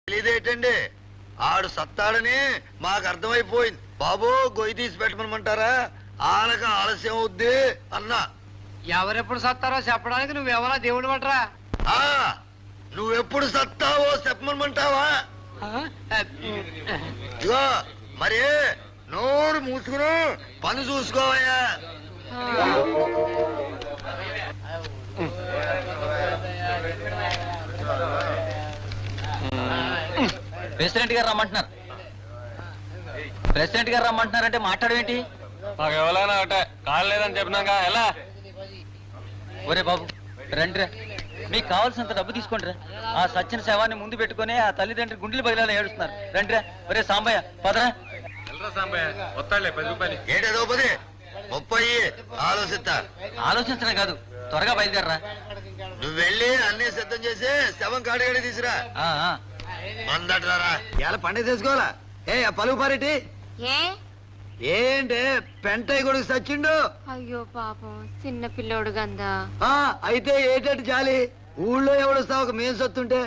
తెలియదేటండి, ఆడు సత్తాడని మాకు అర్థమైపోయింది. బాబు గొయ్యి తీసి పెట్టమనమంటారా? ఆనక ఆలస్యం అవుద్ది అన్నా. ఎవరెప్పుడు సత్తారో చెప్పడానికి నువ్వెవరా దేవుడు పట్రా? నువ్వెప్పుడు సత్తావో చెప్పమనమంటావా? ఇగో మరి నోరు మూసుకుని పని చూసుకోవయ్యా. ప్రెసిడెంట్ గారు రమ్మంటున్నారు. ప్రెసిడెంట్ గారు రమ్మంటున్నారంటే మాట్లాడేంటి? మాకు ఎవరైనా ఒకటే కాలు లేదని చెప్పినాక ఎలా? ఒరే బాబు రండిరా, మీకు కావాల్సినంత డబ్బు తీసుకోండిరా. ఆ సచ్చిన శవాన్ని ముందు పెట్టుకుని ఆ తల్లిదండ్రి గుండెలు బయలు ఏడుస్తున్నారు. రండిరా. ఒరే సాంబయ్య పదరా. ఏంటో 10 30 ఆలోచిస్తా. ఆలోచించడం కాదు, త్వరగా బయలుదేరరా. నువ్వు వెళ్ళి అన్ని సిద్ధం చేసి శవం కాడిగడి తీసురా. మందట్రారా ఇలా పండుగ చేసుకోవాలా? పలువు పారేటి ఏంటే పెంటయ్య కొడుకు సచ్చిండు. అయ్యో పాపం చిన్న పిల్లోడు గందా. అయితే ఏటట్టు చాలి ఊళ్ళో ఎవడొస్తా ఒక మేం సొత్తుంటే